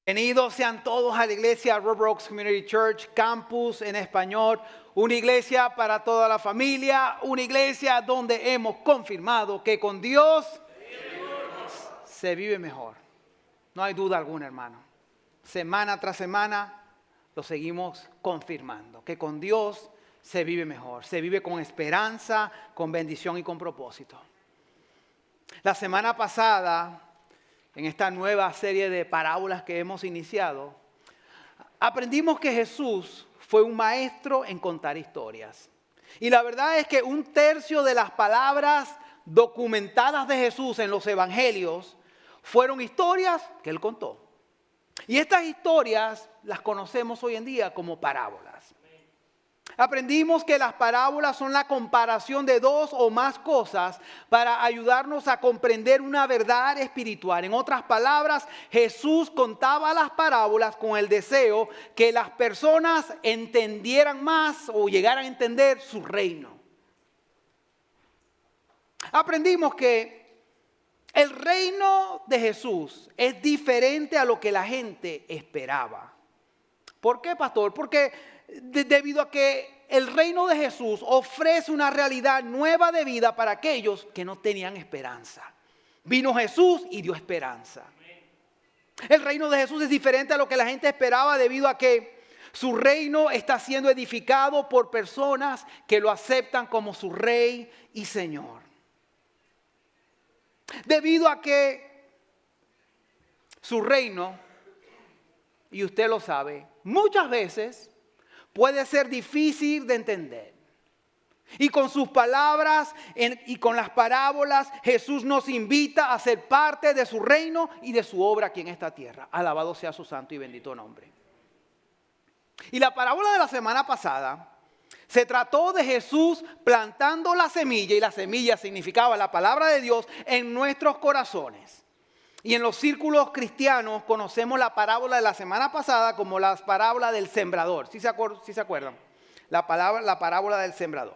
Bienvenidos sean todos a la iglesia River Oaks Community Church, campus en español, una iglesia para toda la familia, una iglesia donde hemos confirmado que con Dios se vive mejor. No hay duda alguna, hermano. Semana tras semana lo seguimos confirmando, que con Dios se vive mejor, se vive con esperanza, con bendición y con propósito. La semana pasada, en esta nueva serie de parábolas que hemos iniciado, aprendimos que Jesús fue un maestro en contar historias. Y la verdad es que 1/3 de las palabras documentadas de Jesús en los evangelios fueron historias que él contó. Y estas historias las conocemos hoy en día como parábolas. Aprendimos que las parábolas son la comparación de dos o más cosas para ayudarnos a comprender una verdad espiritual. En otras palabras, Jesús contaba las parábolas con el deseo que las personas entendieran más o llegaran a entender su reino. Aprendimos que el reino de Jesús es diferente a lo que la gente esperaba. ¿Por qué, pastor? Porque debido a que el reino de Jesús ofrece una realidad nueva de vida para aquellos que no tenían esperanza. Vino Jesús y dio esperanza. El reino de Jesús es diferente a lo que la gente esperaba debido a que su reino está siendo edificado por personas que lo aceptan como su rey y señor. Debido a que su reino, y usted lo sabe, muchas veces puede ser difícil de entender. Y con sus palabras y con las parábolas, Jesús nos invita a ser parte de su reino y de su obra aquí en esta tierra. Alabado sea su santo y bendito nombre. Y la parábola de la semana pasada se trató de Jesús plantando la semilla, y la semilla significaba la palabra de Dios en nuestros corazones. Y en los círculos cristianos conocemos la parábola de la semana pasada como la parábola del sembrador. ¿Sí se acuerdan? La parábola del sembrador.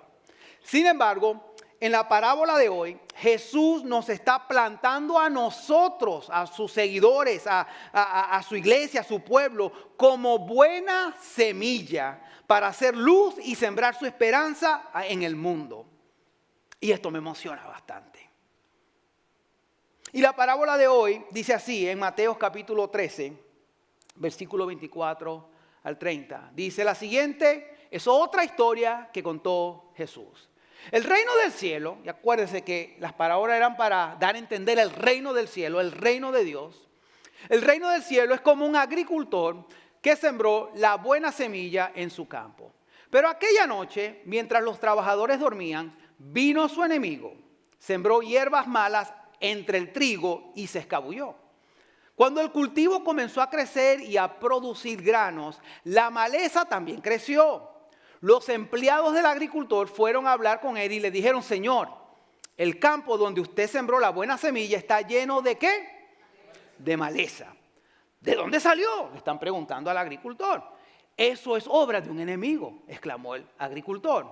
Sin embargo, en la parábola de hoy, Jesús nos está plantando a nosotros, a sus seguidores, a su iglesia, a su pueblo, como buena semilla para hacer luz y sembrar su esperanza en el mundo. Y esto me emociona bastante. Y la parábola de hoy dice así en Mateo capítulo 13, versículo 24 al 30. Dice la siguiente, es otra historia que contó Jesús. El reino del cielo, y acuérdense que las parábolas eran para dar a entender el reino del cielo, el reino de Dios. El reino del cielo es como un agricultor que sembró la buena semilla en su campo. Pero aquella noche, mientras los trabajadores dormían, vino su enemigo, sembró hierbas malas entre el trigo y se escabulló. Cuando el cultivo comenzó a crecer y a producir granos, la maleza también creció. Los empleados del agricultor fueron a hablar con él y le dijeron: Señor, el campo donde usted sembró la buena semilla está lleno ¿de qué? De maleza. ¿De dónde salió?, le están preguntando al agricultor. Eso es obra de un enemigo, exclamó el agricultor.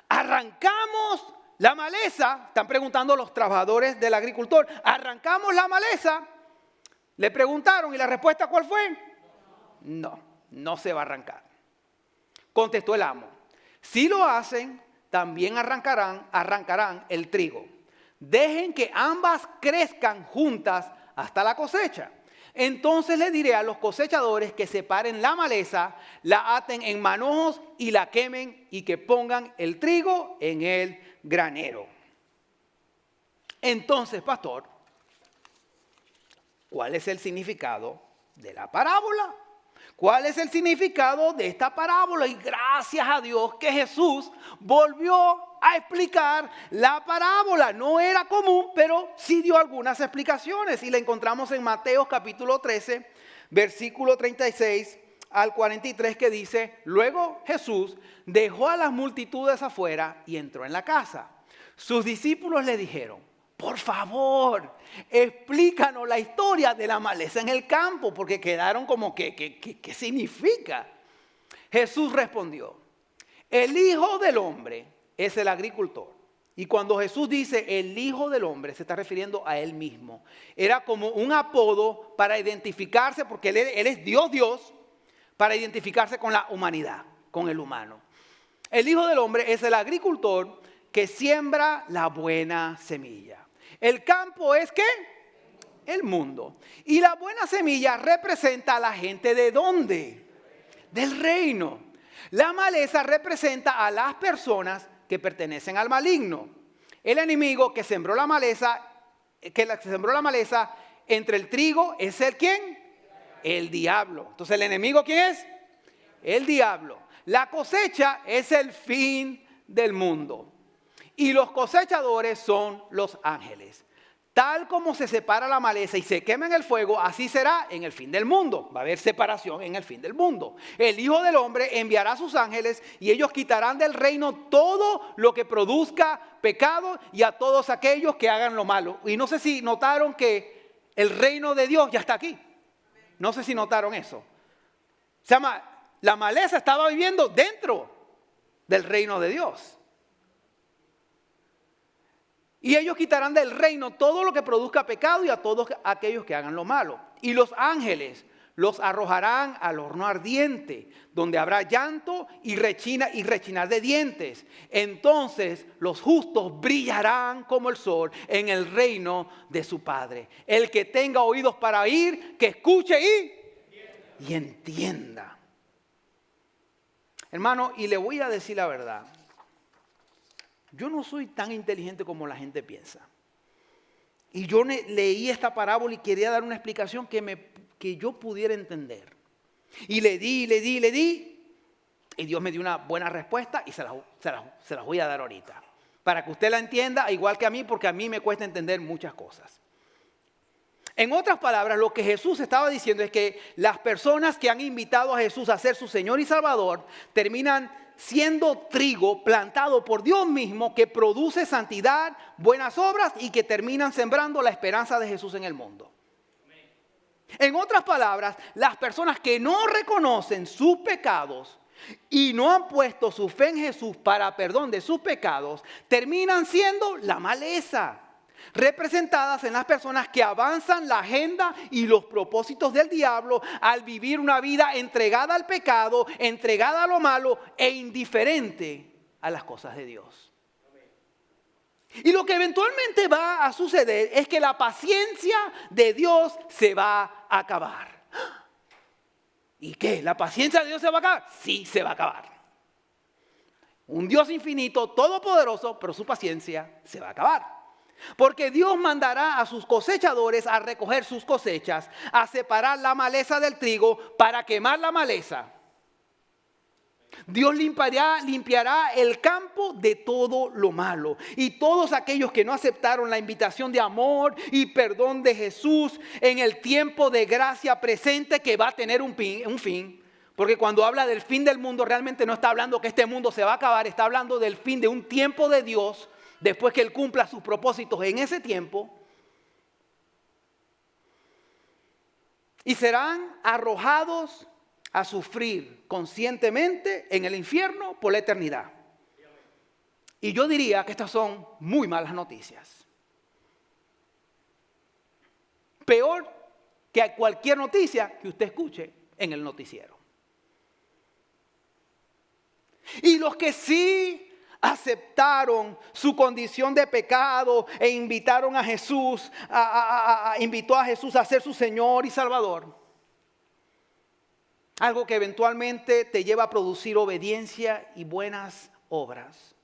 Arrancamos la maleza, están preguntando los trabajadores del agricultor. ¿Arrancamos la maleza? Le preguntaron, ¿y la respuesta cuál fue? No se va a arrancar. Contestó el amo: si lo hacen, también arrancarán el trigo. Dejen que ambas crezcan juntas hasta la cosecha. Entonces le diré a los cosechadores que separen la maleza, la aten en manojos y la quemen, y que pongan el trigo en el granero. Entonces, pastor, ¿cuál es el significado de la parábola? ¿Cuál es el significado de esta parábola? Y gracias a Dios que Jesús volvió a explicar la parábola. No era común, pero sí dio algunas explicaciones. Y la encontramos en Mateo capítulo 13, versículo 36 al 43, que dice: luego Jesús dejó a las multitudes afuera y entró en la casa. Sus discípulos le dijeron: por favor, explícanos la historia de la maleza en el campo, porque quedaron como ¿qué significa? Jesús respondió: el Hijo del Hombre es el agricultor. Y cuando Jesús dice el Hijo del Hombre, se está refiriendo a Él mismo. Era como un apodo para identificarse, porque Él es Dios, para identificarse con la humanidad, con el humano. El Hijo del Hombre es el agricultor que siembra la buena semilla. El campo es ¿qué? El mundo. Y la buena semilla representa a la gente ¿de dónde? Del reino. La maleza representa a las personas que pertenecen al maligno. El enemigo que sembró la maleza, entre el trigo es el ¿quién? El diablo. Entonces, ¿el enemigo quién es? El diablo. La cosecha es el fin del mundo. Y los cosechadores son los ángeles. Tal como se separa la maleza y se quema en el fuego, así será en el fin del mundo. Va a haber separación en el fin del mundo. El Hijo del Hombre enviará a sus ángeles y ellos quitarán del reino todo lo que produzca pecado y a todos aquellos que hagan lo malo. Y no sé si notaron que el reino de Dios ya está aquí. No sé si notaron eso. Se llama, la maleza estaba viviendo dentro del reino de Dios. Y ellos quitarán del reino todo lo que produzca pecado y a todos aquellos que hagan lo malo. Y los ángeles los arrojarán al horno ardiente, donde habrá llanto y rechinar de dientes. Entonces los justos brillarán como el sol en el reino de su Padre. El que tenga oídos para oír, que escuche y entienda. Hermano, y le voy a decir la verdad. Yo no soy tan inteligente como la gente piensa. Y yo leí esta parábola y quería dar una explicación que yo pudiera entender. Y le di. Y Dios me dio una buena respuesta y se las voy a dar ahorita. Para que usted la entienda igual que a mí, porque a mí me cuesta entender muchas cosas. En otras palabras, lo que Jesús estaba diciendo es que las personas que han invitado a Jesús a ser su Señor y Salvador terminan siendo trigo plantado por Dios mismo que produce santidad, buenas obras y que terminan sembrando la esperanza de Jesús en el mundo. En otras palabras, las personas que no reconocen sus pecados y no han puesto su fe en Jesús para perdón de sus pecados, terminan siendo la maleza, representadas en las personas que avanzan la agenda y los propósitos del diablo al vivir una vida entregada al pecado, entregada a lo malo e indiferente a las cosas de Dios. Y lo que eventualmente va a suceder es que la paciencia de Dios se va a acabar. ¿Y qué? ¿La paciencia de Dios se va a acabar? Sí, se va a acabar. Un Dios infinito, todopoderoso, pero su paciencia se va a acabar. Porque Dios mandará a sus cosechadores a recoger sus cosechas, a separar la maleza del trigo para quemar la maleza. Dios limpiará el campo de todo lo malo. Y todos aquellos que no aceptaron la invitación de amor y perdón de Jesús en el tiempo de gracia presente que va a tener un fin. Porque cuando habla del fin del mundo realmente no está hablando que este mundo se va a acabar, está hablando del fin de un tiempo de Dios. Después que Él cumpla sus propósitos en ese tiempo. Y serán arrojados a sufrir conscientemente en el infierno por la eternidad. Y yo diría que estas son muy malas noticias. Peor que cualquier noticia que usted escuche en el noticiero. Y los que sí aceptaron su condición de pecado e invitaron a Jesús, invitó a Jesús a ser su Señor y Salvador. Algo que eventualmente te lleva a producir obediencia y buenas obras.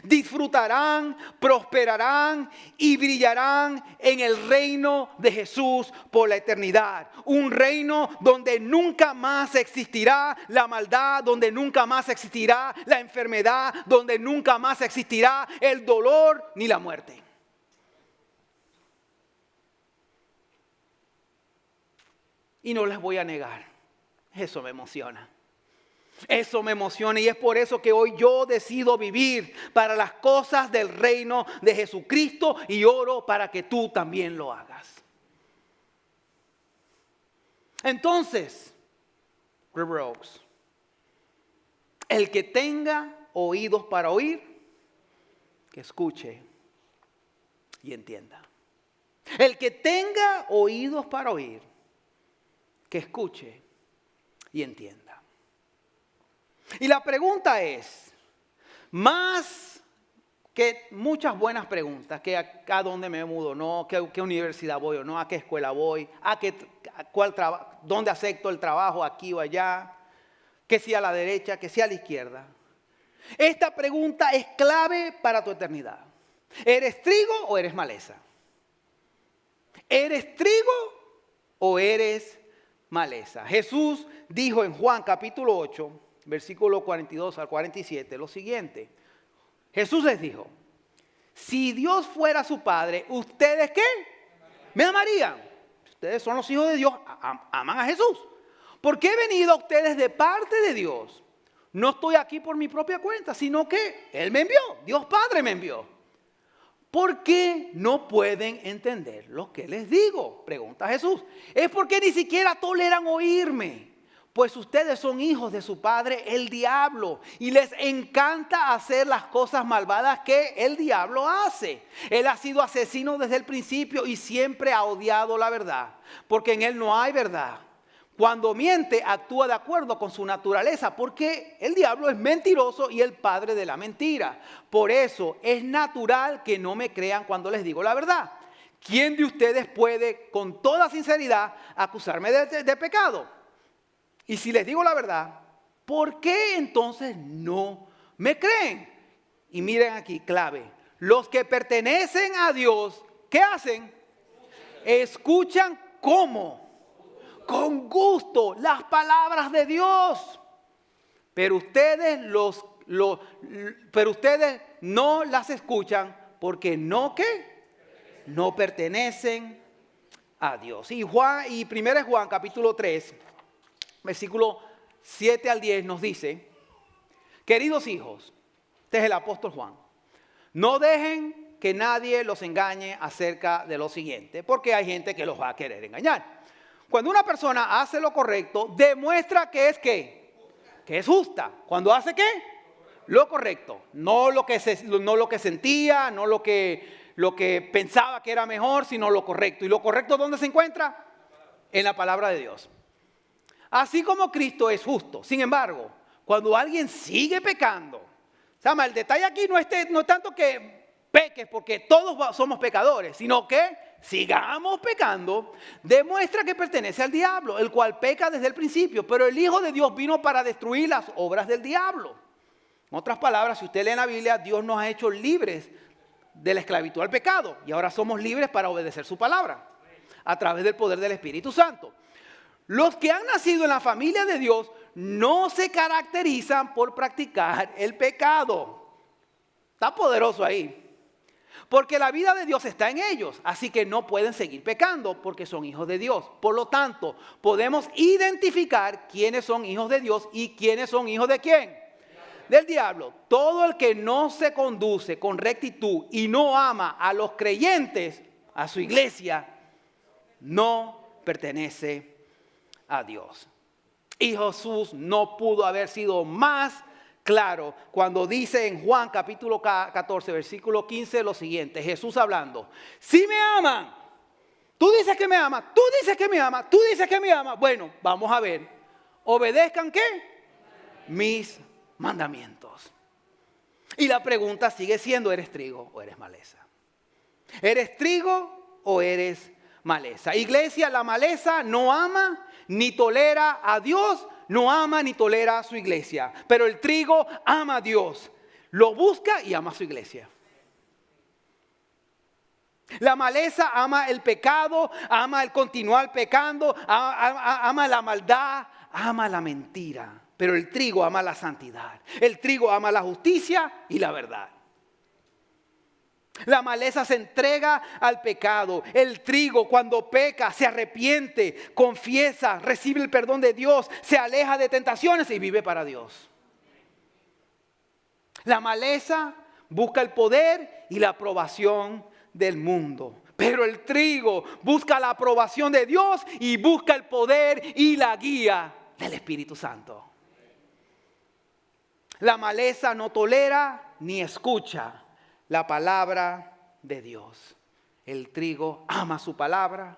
Disfrutarán, prosperarán y brillarán en el reino de Jesús por la eternidad. Un reino donde nunca más existirá la maldad, donde nunca más existirá la enfermedad, donde nunca más existirá el dolor ni la muerte. Y no les voy a negar, eso me emociona. Eso me emociona y es por eso que hoy yo decido vivir para las cosas del reino de Jesucristo y oro para que tú también lo hagas. Entonces, River Oaks, el que tenga oídos para oír, que escuche y entienda. El que tenga oídos para oír, que escuche y entienda. Y la pregunta es, más que muchas buenas preguntas, que a dónde me mudo, no, qué universidad voy o no, a qué escuela voy, dónde acepto el trabajo, aquí o allá, que sea a la derecha, que sea a la izquierda. Esta pregunta es clave para tu eternidad. ¿Eres trigo o eres maleza? ¿Eres trigo o eres maleza? Jesús dijo en Juan capítulo 8, versículo 42 al 47, lo siguiente. Jesús les dijo, si Dios fuera su Padre, ¿ustedes qué? Me amarían. Ustedes son los hijos de Dios, aman a Jesús. Porque he venido a ustedes de parte de Dios. No estoy aquí por mi propia cuenta, sino que Él me envió, Dios Padre me envió. ¿Por qué no pueden entender lo que les digo? Pregunta Jesús. Es porque ni siquiera toleran oírme. Pues ustedes son hijos de su padre, el diablo. Y les encanta hacer las cosas malvadas que el diablo hace. Él ha sido asesino desde el principio y siempre ha odiado la verdad. Porque en él no hay verdad. Cuando miente, actúa de acuerdo con su naturaleza, porque el diablo es mentiroso y el padre de la mentira. Por eso es natural que no me crean cuando les digo la verdad. ¿Quién de ustedes puede, con toda sinceridad, acusarme de pecado? Y si les digo la verdad, ¿por qué entonces no me creen? Y miren aquí, clave. Los que pertenecen a Dios, ¿qué hacen? Escuchan cómo. Con gusto las palabras de Dios. Pero ustedes no las escuchan porque no pertenecen a Dios. Y 1 Juan capítulo 3, versículo 7 al 10 nos dice, queridos hijos, este es el apóstol Juan, no dejen que nadie los engañe acerca de lo siguiente, porque hay gente que los va a querer engañar. Cuando una persona hace lo correcto, demuestra que es ¿qué? Que es justa. Cuando hace ¿qué? Lo correcto. No lo que sentía, no lo que pensaba que era mejor, sino lo correcto. ¿Y lo correcto dónde se encuentra? En la palabra de Dios. Así como Cristo es justo. Sin embargo, cuando alguien sigue pecando, el detalle aquí no es tanto que peques, porque todos somos pecadores, sino que sigamos pecando, demuestra que pertenece al diablo, el cual peca desde el principio. Pero el Hijo de Dios vino para destruir las obras del diablo. En otras palabras, si usted lee en la Biblia, Dios nos ha hecho libres de la esclavitud al pecado. Y ahora somos libres para obedecer su palabra a través del poder del Espíritu Santo. Los que han nacido en la familia de Dios no se caracterizan por practicar el pecado. Está poderoso ahí. Porque la vida de Dios está en ellos, así que no pueden seguir pecando porque son hijos de Dios. Por lo tanto, podemos identificar quiénes son hijos de Dios y quiénes son hijos de ¿quién? Del diablo. Todo el que no se conduce con rectitud y no ama a los creyentes, a su iglesia, no pertenece a Dios. Y Jesús no pudo haber sido más claro cuando dice en Juan capítulo 14, versículo 15 lo siguiente. Jesús hablando. Si me aman, tú dices que me amas, tú dices que me amas, tú dices que me amas. Bueno, vamos a ver. Obedezcan ¿qué? Mis mandamientos. Y la pregunta sigue siendo, ¿eres trigo o eres maleza? ¿Eres trigo o eres maleza? Iglesia, la maleza no ama ni tolera a Dios, no ama ni tolera a su iglesia. Pero el trigo ama a Dios, lo busca y ama a su iglesia. La maleza ama el pecado, ama el continuar pecando, ama la maldad, ama la mentira. Pero el trigo ama la santidad. El trigo ama la justicia y la verdad. La maleza se entrega al pecado. El trigo cuando peca se arrepiente, confiesa, recibe el perdón de Dios, se aleja de tentaciones y vive para Dios. La maleza busca el poder y la aprobación del mundo. Pero el trigo busca la aprobación de Dios y busca el poder y la guía del Espíritu Santo. La maleza no tolera ni escucha la palabra de Dios. El trigo ama su palabra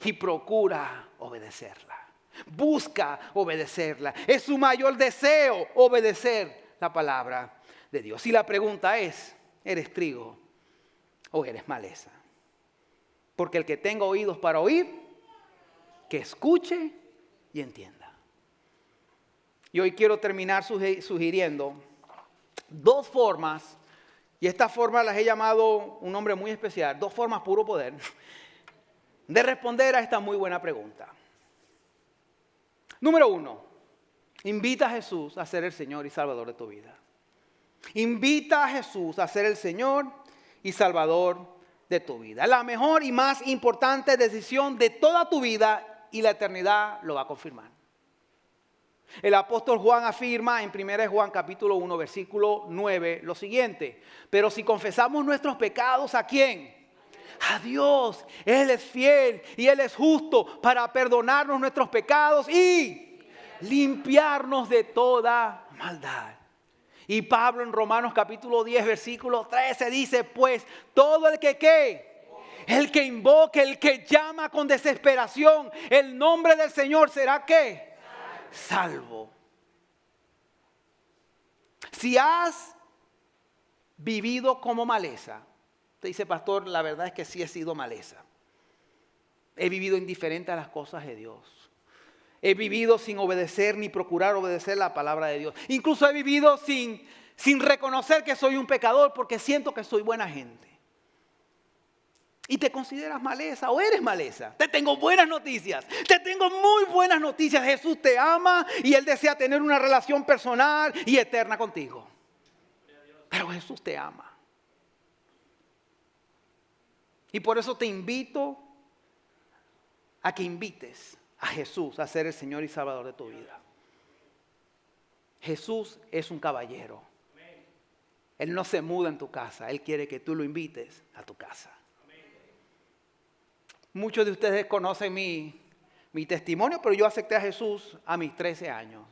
y procura obedecerla. Busca obedecerla. Es su mayor deseo obedecer la palabra de Dios. Y la pregunta es, ¿eres trigo o eres maleza? Porque el que tenga oídos para oír, que escuche y entienda. Y hoy quiero terminar sugiriendo dos formas, y estas formas las he llamado un nombre muy especial, dos formas puro poder, de responder a esta muy buena pregunta. Número 1, invita a Jesús a ser el Señor y Salvador de tu vida. Invita a Jesús a ser el Señor y Salvador de tu vida. La mejor y más importante decisión de toda tu vida, y la eternidad lo va a confirmar. El apóstol Juan afirma en 1 Juan capítulo 1 versículo 9 lo siguiente: pero si confesamos nuestros pecados, ¿a quién? A Dios. Él es fiel y Él es justo para perdonarnos nuestros pecados y limpiarnos de toda maldad. Y Pablo en Romanos capítulo 10 versículo 13 dice: pues todo el que ¿qué? El que invoque, el que llama con desesperación el nombre del Señor será ¿qué? Salvo. Si has vivido como maleza, te dice: pastor, la verdad es que sí he sido maleza. He vivido indiferente a las cosas de Dios. He vivido sin obedecer ni procurar obedecer la palabra de Dios. Incluso he vivido sin reconocer que soy un pecador porque siento que soy buena gente. Y te consideras maleza o eres maleza. Te tengo buenas noticias. Te tengo muy buenas noticias. Jesús te ama y Él desea tener una relación personal y eterna contigo. Pero Jesús te ama. Y por eso te invito a que invites a Jesús a ser el Señor y Salvador de tu vida. Jesús es un caballero. Él no se muda en tu casa. Él quiere que tú lo invites a tu casa. Muchos de ustedes conocen mi testimonio, pero yo acepté a Jesús a mis 13 años.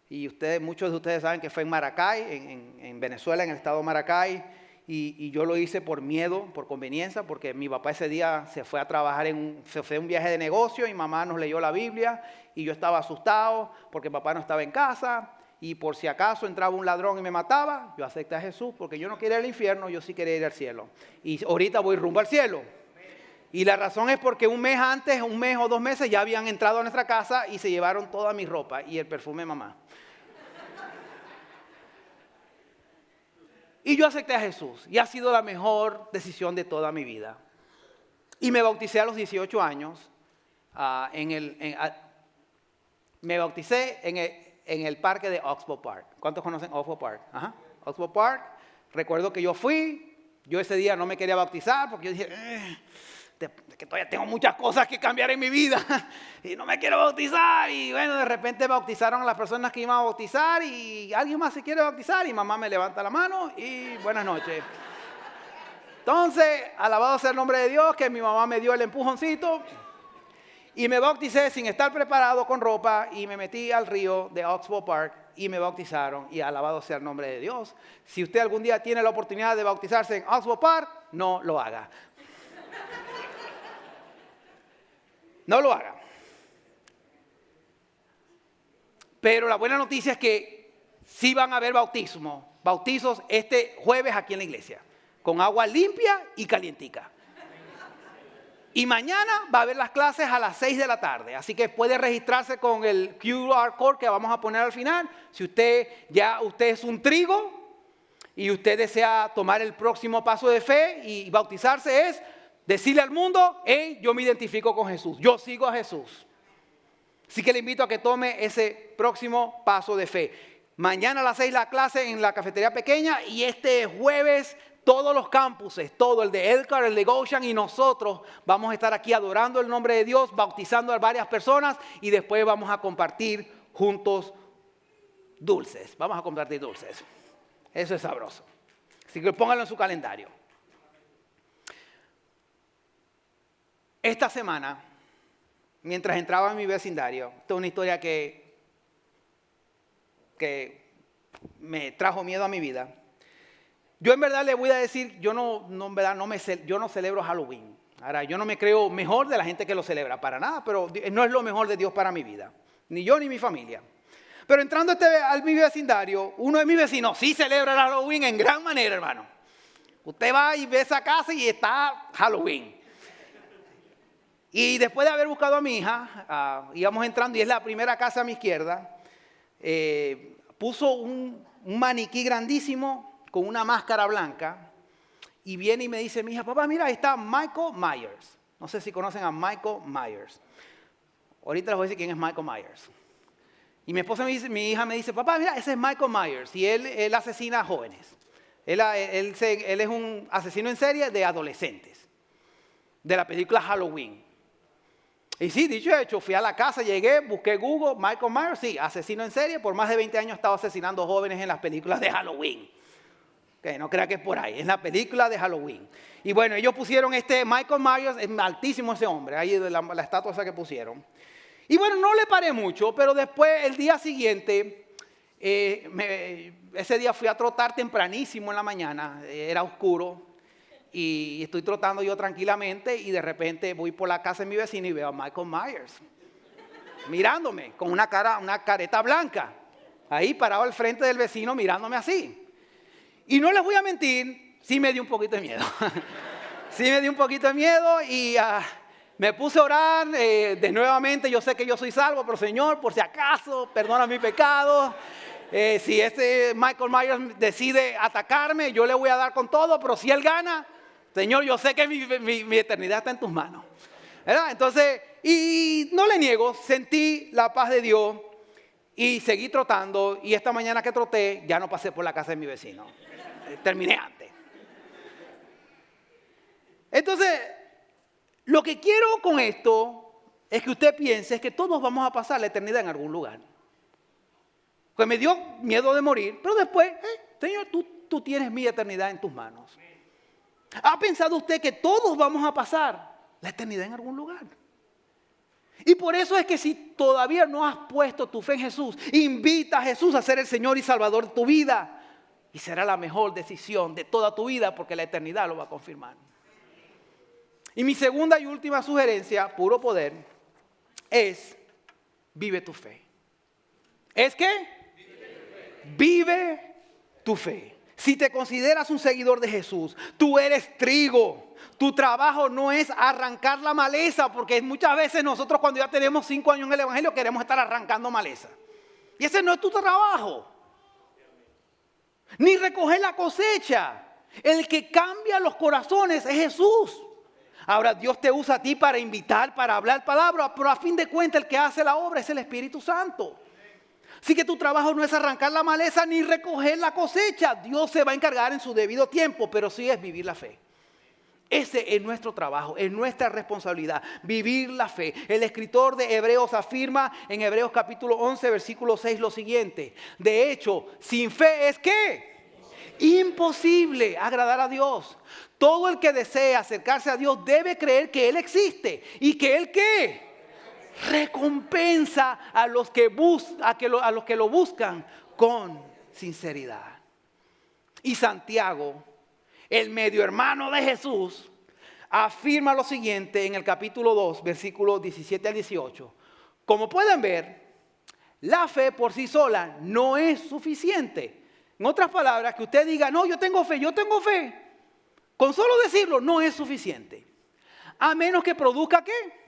Y muchos de ustedes saben que fue en Maracay, en Venezuela, en el estado de Maracay. Y yo lo hice por miedo, por conveniencia, porque mi papá ese día se fue a trabajar, se fue a un viaje de negocio y mamá nos leyó la Biblia. Y yo estaba asustado porque papá no estaba en casa. Y por si acaso entraba un ladrón y me mataba, yo acepté a Jesús porque yo no quería ir al infierno, yo sí quería ir al cielo. Y ahorita voy rumbo al cielo. Y la razón es porque un mes o 2 meses, ya habían entrado a nuestra casa y se llevaron toda mi ropa y el perfume de mamá. Y yo acepté a Jesús y ha sido la mejor decisión de toda mi vida. Y me bauticé a los 18 años. Me bauticé en el parque de Oxbow Park. ¿Cuántos conocen Oxbow Park? Ajá. Oxbow Park. Recuerdo que yo ese día no me quería bautizar porque yo dije: que todavía tengo muchas cosas que cambiar en mi vida y no me quiero bautizar. Y bueno, de repente bautizaron a las personas que iban a bautizar y alguien más se quiere bautizar y mamá me levanta la mano y buenas noches. Entonces, alabado sea el nombre de Dios, que mi mamá me dio el empujoncito y me bauticé sin estar preparado con ropa y me metí al río de Oxbow Park y me bautizaron, y alabado sea el nombre de Dios. Si usted algún día tiene la oportunidad de bautizarse en Oxbow Park, no lo haga. No lo haga. Pero la buena noticia es que sí van a haber bautizos este jueves aquí en la iglesia, con agua limpia y calientica. Y mañana va a haber las clases a las 6 de la tarde, así que puede registrarse con el QR code que vamos a poner al final. Si usted es un trigo y usted desea tomar el próximo paso de fe y bautizarse, es decirle al mundo: hey, yo me identifico con Jesús, yo sigo a Jesús. Así que le invito a que tome ese próximo paso de fe. Mañana a las 6 la clase en la cafetería pequeña, y este jueves todos los campuses, todo el de Elkhart, el de Goshen y nosotros vamos a estar aquí adorando el nombre de Dios, bautizando a varias personas, y después vamos a compartir juntos dulces. Vamos a compartir dulces. Eso es sabroso. Así que pónganlo en su calendario. Esta semana, mientras entraba en mi vecindario, esta es una historia que me trajo miedo a mi vida. Yo en verdad le voy a decir, yo no celebro Halloween. Ahora, yo no me creo mejor de la gente que lo celebra, para nada, pero no es lo mejor de Dios para mi vida. Ni yo ni mi familia. Pero entrando a mi vecindario, uno de mis vecinos sí celebra el Halloween en gran manera, hermano. Usted va y ve esa casa y está Halloween. Y después de haber buscado a mi hija, íbamos entrando y es la primera casa a mi izquierda, puso un maniquí grandísimo con una máscara blanca y viene y me dice mi hija, papá, mira, ahí está Michael Myers. No sé si conocen a Michael Myers. Ahorita les voy a decir quién es Michael Myers. Y mi hija me dice, papá, mira, ese es Michael Myers y él asesina a jóvenes. Él es un asesino en serie de adolescentes, de la película Halloween. Y sí, dicho y hecho, fui a la casa, llegué, busqué Google, Michael Myers, sí, asesino en serie, por más de 20 años estaba asesinando jóvenes en las películas de Halloween. Okay, no crea que es por ahí, es la película de Halloween. Y bueno, ellos pusieron Michael Myers, es altísimo ese hombre, ahí de la estatua esa que pusieron. Y bueno, no le paré mucho, pero después, el día siguiente, ese día fui a trotar tempranísimo en la mañana, era oscuro, y estoy trotando yo tranquilamente, y de repente voy por la casa de mi vecino y veo a Michael Myers, mirándome, con una careta blanca, ahí parado al frente del vecino mirándome así. Y no les voy a mentir, sí me dio un poquito de miedo. Sí me dio un poquito de miedo y me puse a orar de nuevamente. Yo sé que yo soy salvo, pero Señor, por si acaso, perdona mi pecado. Si ese Michael Myers decide atacarme, yo le voy a dar con todo, pero si él gana, Señor, yo sé que mi eternidad está en tus manos. ¿Verdad? Entonces, y no le niego, sentí la paz de Dios y seguí trotando. Y esta mañana que troté, ya no pasé por la casa de mi vecino. Terminé antes. Entonces, lo que quiero con esto es que usted piense que todos vamos a pasar la eternidad en algún lugar. Pues me dio miedo de morir, pero después, Señor, tú tienes mi eternidad en tus manos. ¿Ha pensado usted que todos vamos a pasar la eternidad en algún lugar? Y por eso es que si todavía no has puesto tu fe en Jesús, invita a Jesús a ser el Señor y Salvador de tu vida. Y será la mejor decisión de toda tu vida porque la eternidad lo va a confirmar. Y mi segunda y última sugerencia, puro poder, es vive tu fe. ¿Es qué? Vive tu fe. Si te consideras un seguidor de Jesús, tú eres trigo. Tu trabajo no es arrancar la maleza, porque muchas veces nosotros cuando ya tenemos 5 años en el Evangelio queremos estar arrancando maleza. Y ese no es tu trabajo. Ni recoger la cosecha. El que cambia los corazones es Jesús. Ahora Dios te usa a ti para invitar, para hablar palabras, pero a fin de cuentas el que hace la obra es el Espíritu Santo. Así que tu trabajo no es arrancar la maleza ni recoger la cosecha. Dios se va a encargar en su debido tiempo, pero sí es vivir la fe. Ese es nuestro trabajo, es nuestra responsabilidad, vivir la fe. El escritor de Hebreos afirma en Hebreos capítulo 11, versículo 6 lo siguiente. De hecho, sin fe es ¿qué? Imposible agradar a Dios. Todo el que desea acercarse a Dios debe creer que Él existe y que Él ¿qué? Recompensa a los que lo buscan con sinceridad. Y Santiago, el medio hermano de Jesús, afirma lo siguiente en el capítulo 2, versículos 17 al 18. Como pueden ver, la fe por sí sola no es suficiente. En otras palabras, que usted diga, no, yo tengo fe. Con solo decirlo no es suficiente. A menos que produzca ¿qué?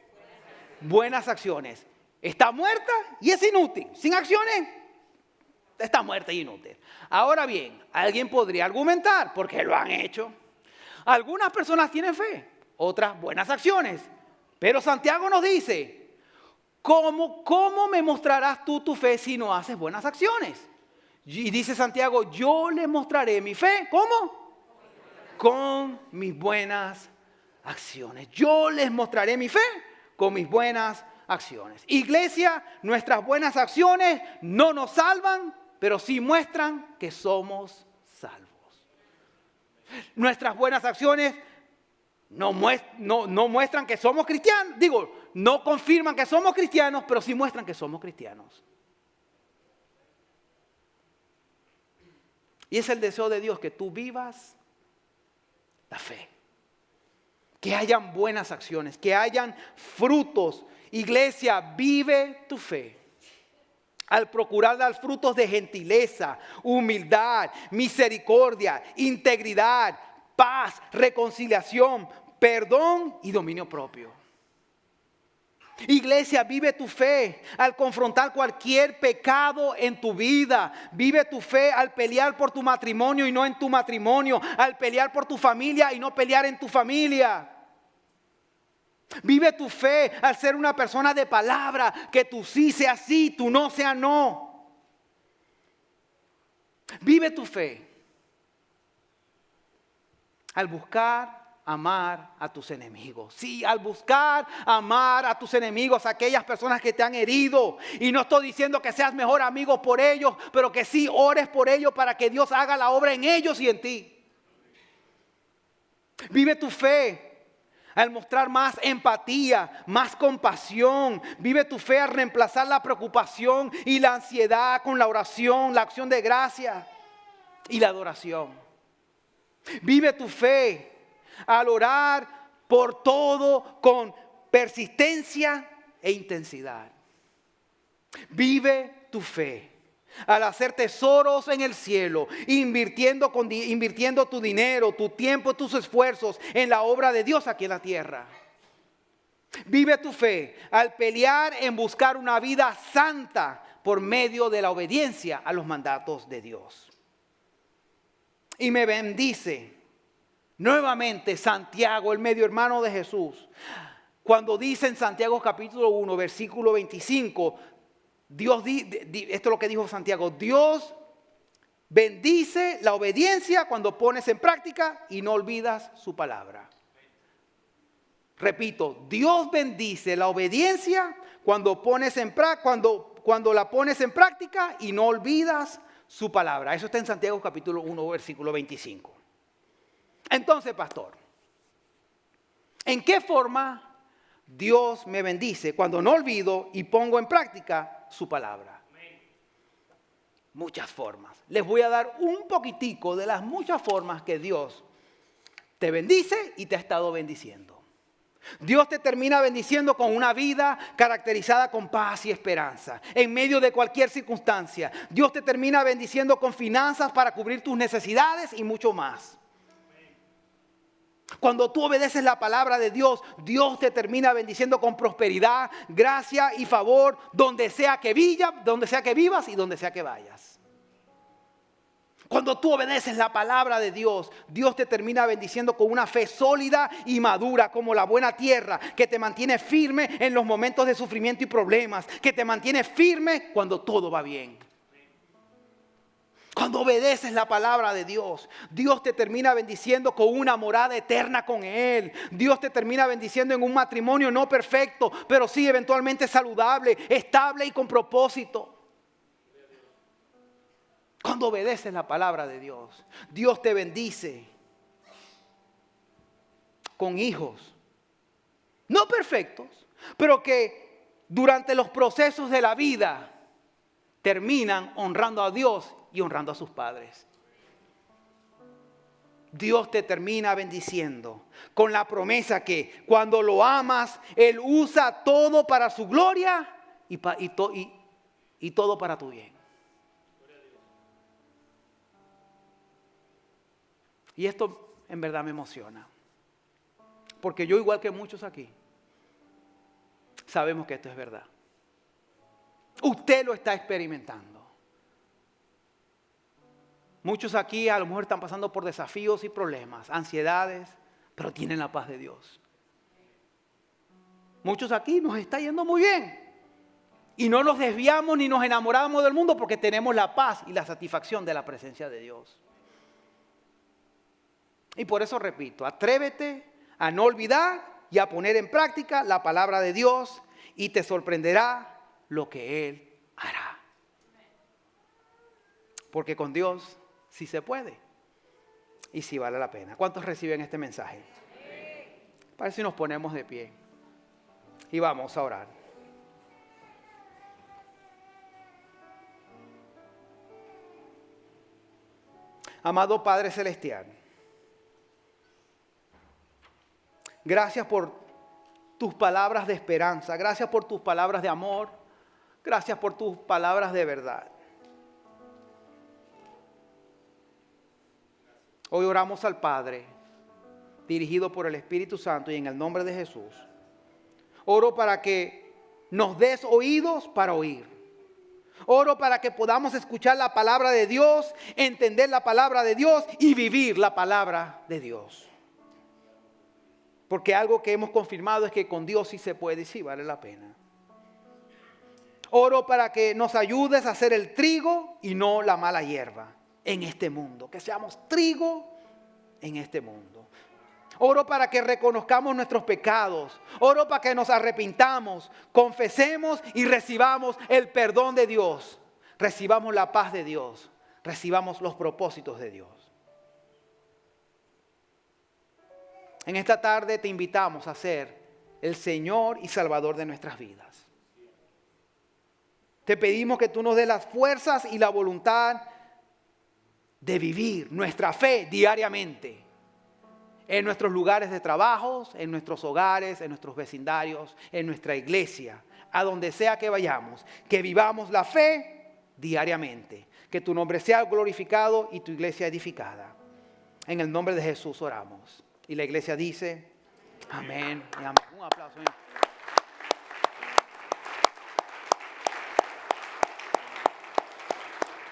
Buenas acciones. Está muerta y es inútil. Sin acciones, está muerta y inútil. Ahora bien, alguien podría argumentar, porque lo han hecho. Algunas personas tienen fe, otras buenas acciones. Pero Santiago nos dice, ¿cómo me mostrarás tú tu fe si no haces buenas acciones? Y dice Santiago, yo le mostraré mi fe. ¿Cómo? Con mis buenas acciones. Yo les mostraré mi fe con mis buenas acciones. Iglesia, nuestras buenas acciones no nos salvan, pero sí muestran que somos salvos. Nuestras buenas acciones no muestran que somos cristianos. No confirman que somos cristianos, pero sí muestran que somos cristianos. Y es el deseo de Dios que tú vivas la fe. Que hayan buenas acciones, que hayan frutos. Iglesia, vive tu fe. Al procurar dar frutos de gentileza, humildad, misericordia, integridad, paz, reconciliación, perdón y dominio propio. Iglesia, vive tu fe al confrontar cualquier pecado en tu vida. Vive tu fe al pelear por tu matrimonio y no en tu matrimonio. Al pelear por tu familia y no pelear en tu familia. Vive tu fe al ser una persona de palabra. Que tu sí sea sí, tu no sea no. Vive tu fe al buscar amar a tus enemigos. Sí, al buscar amar a tus enemigos, a aquellas personas que te han herido. Y no estoy diciendo que seas mejor amigo por ellos, pero que sí ores por ellos para que Dios haga la obra en ellos y en ti. Vive tu fe al mostrar más empatía, más compasión. Vive tu fe al reemplazar la preocupación y la ansiedad con la oración, la acción de gracia y la adoración. Vive tu fe al orar por todo con persistencia e intensidad. Vive tu fe al hacer tesoros en el cielo, invirtiendo tu dinero, tu tiempo, tus esfuerzos en la obra de Dios aquí en la tierra. Vive tu fe al pelear en buscar una vida santa por medio de la obediencia a los mandatos de Dios. Y me bendice nuevamente Santiago, el medio hermano de Jesús, cuando dice en Santiago capítulo 1, versículo 25, esto es lo que dijo Santiago: Dios bendice la obediencia cuando pones en práctica y no olvidas su palabra. Repito, Dios bendice la obediencia cuando la pones en práctica y no olvidas su palabra. Eso está en Santiago capítulo 1, versículo 25. Entonces, pastor, ¿en qué forma Dios me bendice cuando no olvido y pongo en práctica su palabra? Muchas formas. Les voy a dar un poquitico de las muchas formas que Dios te bendice y te ha estado bendiciendo. Dios te termina bendiciendo con una vida caracterizada con paz y esperanza en medio de cualquier circunstancia. Dios te termina bendiciendo con finanzas para cubrir tus necesidades y mucho más. Cuando tú obedeces la palabra de Dios, Dios te termina bendiciendo con prosperidad, gracia y favor donde sea que vivas y donde sea que vayas. Cuando tú obedeces la palabra de Dios, Dios te termina bendiciendo con una fe sólida y madura como la buena tierra, que te mantiene firme en los momentos de sufrimiento y problemas, que te mantiene firme cuando todo va bien. Cuando obedeces la palabra de Dios, Dios te termina bendiciendo con una morada eterna con Él. Dios te termina bendiciendo en un matrimonio no perfecto, pero sí eventualmente saludable, estable y con propósito. Cuando obedeces la palabra de Dios, Dios te bendice con hijos no perfectos, pero que durante los procesos de la vida terminan honrando a Dios y honrando a sus padres. Dios te termina bendiciendo con la promesa que cuando lo amas, Él usa todo para su gloria y todo para tu bien. Y esto en verdad me emociona. Porque yo, igual que muchos aquí, sabemos que esto es verdad. Usted lo está experimentando. Muchos aquí a lo mejor están pasando por desafíos y problemas, ansiedades, pero tienen la paz de Dios. Muchos aquí nos está yendo muy bien. Y no nos desviamos ni nos enamoramos del mundo porque tenemos la paz y la satisfacción de la presencia de Dios. Y por eso repito, atrévete a no olvidar y a poner en práctica la palabra de Dios y te sorprenderá lo que Él hará. Porque con Dios sí se puede y sí vale la pena. ¿Cuántos reciben este mensaje? Para si nos ponemos de pie y vamos a orar. Amado Padre Celestial, gracias por tus palabras de esperanza, gracias por tus palabras de amor, gracias por tus palabras de verdad. Hoy oramos al Padre, dirigido por el Espíritu Santo y en el nombre de Jesús. Oro para que nos des oídos para oír. Oro para que podamos escuchar la palabra de Dios, entender la palabra de Dios y vivir la palabra de Dios. Porque algo que hemos confirmado es que con Dios sí se puede y sí vale la pena. Oro para que nos ayudes a hacer el trigo y no la mala hierba en este mundo. Que seamos trigo en este mundo. Oro para que reconozcamos nuestros pecados. Oro para que nos arrepintamos, confesemos y recibamos el perdón de Dios. Recibamos la paz de Dios. Recibamos los propósitos de Dios. En esta tarde te invitamos a ser el Señor y Salvador de nuestras vidas. Te pedimos que tú nos des las fuerzas y la voluntad de vivir nuestra fe diariamente. En nuestros lugares de trabajo, en nuestros hogares, en nuestros vecindarios, en nuestra iglesia, a donde sea que vayamos, que vivamos la fe diariamente. Que tu nombre sea glorificado y tu iglesia edificada. En el nombre de Jesús oramos. Y la iglesia dice, amén y amén. Un aplauso.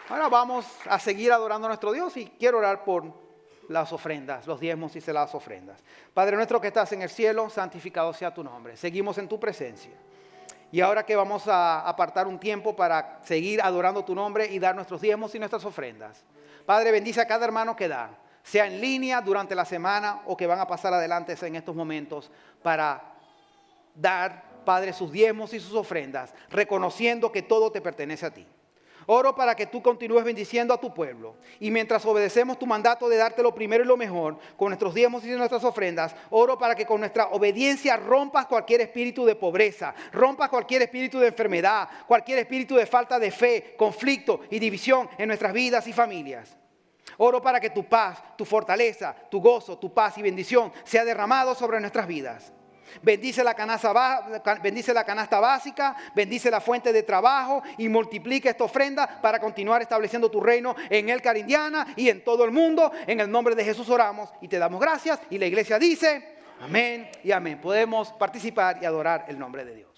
Ahora vamos a seguir adorando a nuestro Dios y quiero orar por las ofrendas, los diezmos y las ofrendas. Padre nuestro que estás en el cielo, santificado sea tu nombre. Seguimos en tu presencia. Y ahora que vamos a apartar un tiempo para seguir adorando tu nombre y dar nuestros diezmos y nuestras ofrendas. Padre, bendice a cada hermano que da, sea en línea durante la semana o que van a pasar adelante en estos momentos para dar, Padre, sus diezmos y sus ofrendas, reconociendo que todo te pertenece a ti. Oro para que tú continúes bendiciendo a tu pueblo. Y mientras obedecemos tu mandato de darte lo primero y lo mejor, con nuestros diezmos y nuestras ofrendas, oro para que con nuestra obediencia rompas cualquier espíritu de pobreza, rompas cualquier espíritu de enfermedad, cualquier espíritu de falta de fe, conflicto y división en nuestras vidas y familias. Oro para que tu paz, tu fortaleza, tu gozo, tu paz y bendición sea derramado sobre nuestras vidas. Bendice la canasta básica, bendice la fuente de trabajo y multiplica esta ofrenda para continuar estableciendo tu reino en El Carindiana y en todo el mundo. En el nombre de Jesús oramos y te damos gracias. Y la iglesia dice, amén y amén. Podemos participar y adorar el nombre de Dios.